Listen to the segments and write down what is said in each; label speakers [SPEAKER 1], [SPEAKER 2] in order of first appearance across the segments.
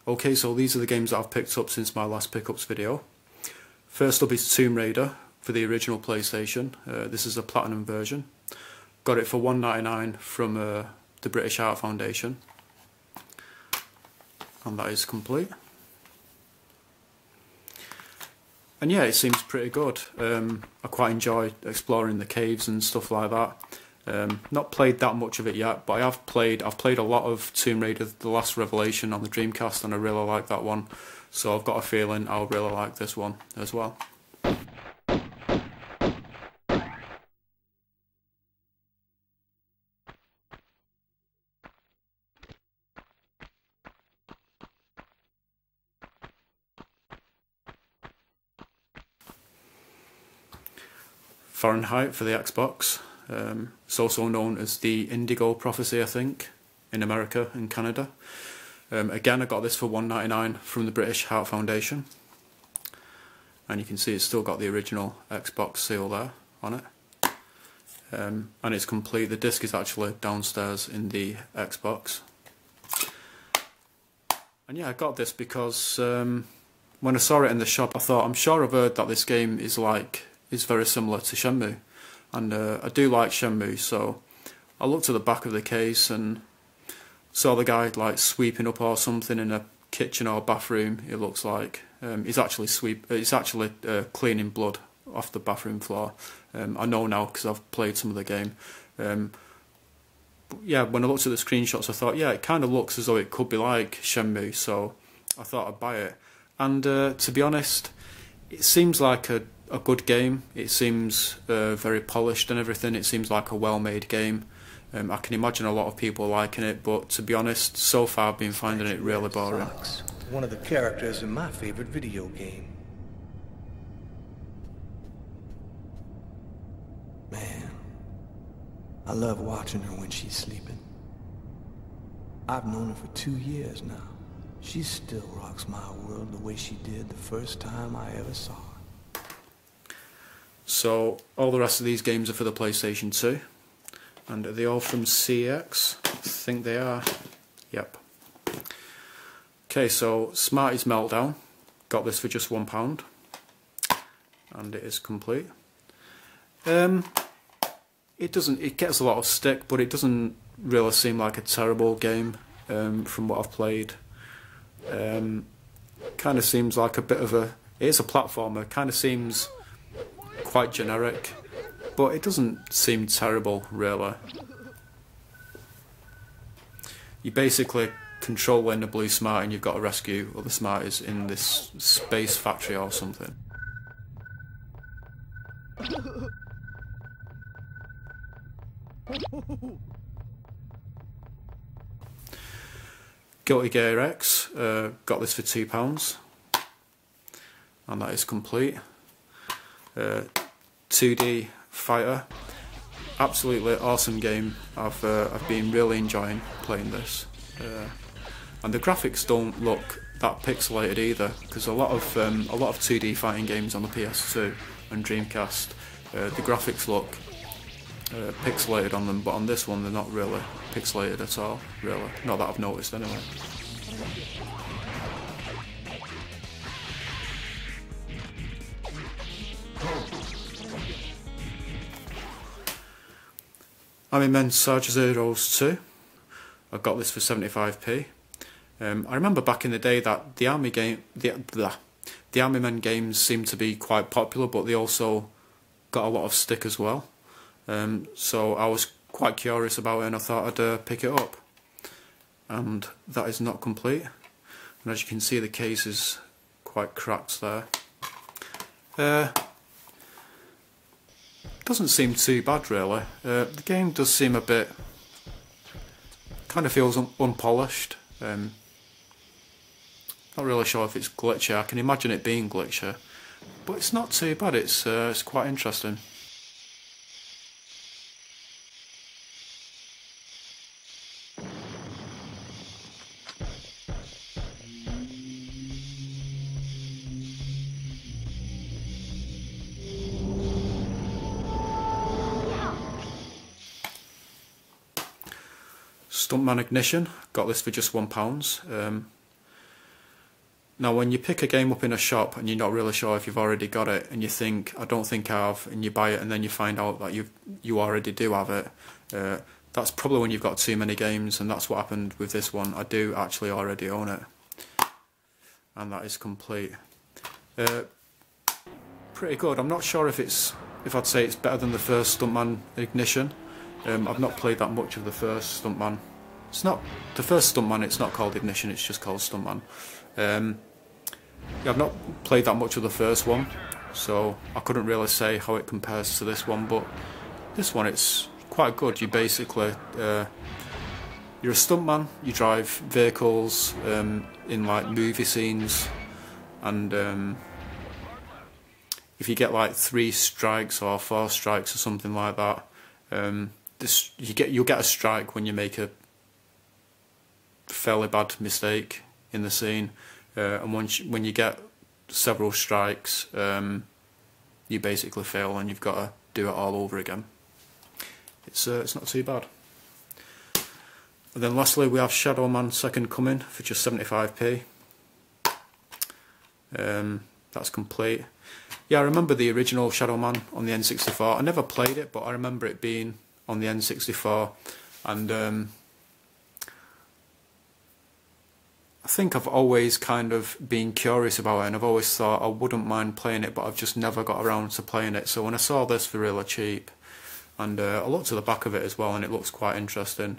[SPEAKER 1] Okay, so these are the games that I've picked up since my last pickups video. First up is Tomb Raider for the original PlayStation. This is a Platinum version. Got it for £1.99 from the British Heart Foundation. And that is complete. And yeah, it seems pretty good. I quite enjoy exploring the caves and stuff like that. Not played that much of it yet, but I've played a lot of Tomb Raider: The Last Revelation on the Dreamcast, and I really like that one. So I've got a feeling I'll really like this one as well. Fahrenheit for the Xbox. It's also known as the Indigo Prophecy, I think, in America and Canada. Again, I got this for £1.99 from the British Heart Foundation. And you can see it's still got the original Xbox seal there on it. And it's complete. The disc is actually downstairs in the Xbox. And yeah, I got this because when I saw it in the shop, I thought, I'm sure I've heard that this game is very similar to Shenmue. And I do like Shenmue, so I looked at the back of the case and saw the guy like sweeping up or something in a kitchen or bathroom. It looks like he's actually cleaning blood off the bathroom floor. I know now because I've played some of the game. Yeah, when I looked at the screenshots, I thought, yeah, it kind of looks as though it could be like Shenmue, so I thought I'd buy it. And to be honest, it seems like a good game. It seems very polished and everything. It seems like a well-made game. I can imagine a lot of people liking it, but to be honest, so far I've been finding it really boring.
[SPEAKER 2] One of the characters in my favorite video game. Man, I love watching her when she's sleeping. I've known her for 2 years now. She still rocks my world the way she did the first time I ever saw her.
[SPEAKER 1] So all the rest of these games are for the PlayStation 2, and are they all from CX? I think they are. Yep. Okay, so Smarty's Meltdown. Got this for just £1, and it is complete. It gets a lot of stick, but it doesn't really seem like a terrible game from what I've played. Kind of seems like a bit of a. It is a platformer. Kind of seems quite generic, but it doesn't seem terrible really. You basically controlling a blue Smarty and you've got to rescue other Smarties in this space factory or something. Guilty Garrix, got this for £2, and that is complete. 2D fighter, absolutely awesome game. I've been really enjoying playing this, and the graphics don't look that pixelated either, because a lot of 2D fighting games on the PS2 and Dreamcast, the graphics look pixelated on them, but on this one they're not really pixelated at all, really. Not that I've noticed anyway. I'm in Men's Sarge Zeros 2. I got this for 75p. I remember back in the day that the Army Men games seemed to be quite popular, but they also got a lot of stick as well. So I was quite curious about it and I thought I'd pick it up. And that is not complete. And as you can see, the case is quite cracked there. Doesn't seem too bad really. The game does seem a bit, kind of feels unpolished. Not really sure if it's glitchy. I can imagine it being glitchy, but it's not too bad. It's quite interesting. Stuntman Ignition, got this for just £1. Now when you pick a game up in a shop and you're not really sure if you've already got it, and you think, I don't think I have, and you buy it and then you find out that you already do have it, that's probably when you've got too many games, and that's what happened with this one. I do actually already own it, and that is complete. Pretty good. I'm not sure if I'd say it's better than the first Stuntman Ignition. I've not played that much of the first Stuntman. It's not the first Stuntman. It's not called Ignition. It's just called Stuntman. Yeah, I've not played that much of the first one, so I couldn't really say how it compares to this one. But this one, it's quite good. You basically you're a stuntman. You drive vehicles in like movie scenes, and if you get like 3 strikes or 4 strikes or something like that, you'll get a strike when you make a fairly bad mistake in the scene, and when you get several strikes, you basically fail and you've got to do it all over again. It's not too bad. And then lastly we have Shadow Man Second Coming for just 75p. That's complete. Yeah, I remember the original Shadow Man on the N64. I never played it, but I remember it being on the N64, and I think I've always kind of been curious about it, and I've always thought I wouldn't mind playing it, but I've just never got around to playing it. So when I saw this for really cheap, and I looked at the back of it as well, and it looks quite interesting,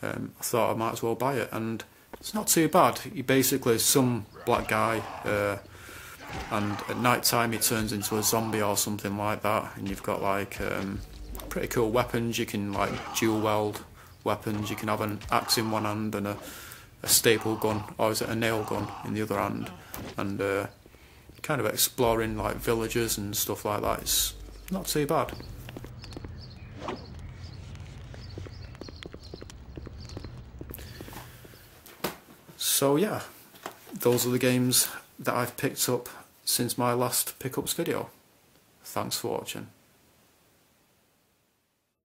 [SPEAKER 1] I thought I might as well buy it, and it's not too bad. He basically is some black guy, and at night time he turns into a zombie or something like that, and you've got like pretty cool weapons. You can like dual weld weapons. You can have an axe in one hand and a staple gun, or is it a nail gun, in the other hand, and kind of exploring like villages and stuff like that. It's not too bad. So yeah, those are the games that I've picked up since my last pickups video. Thanks for watching.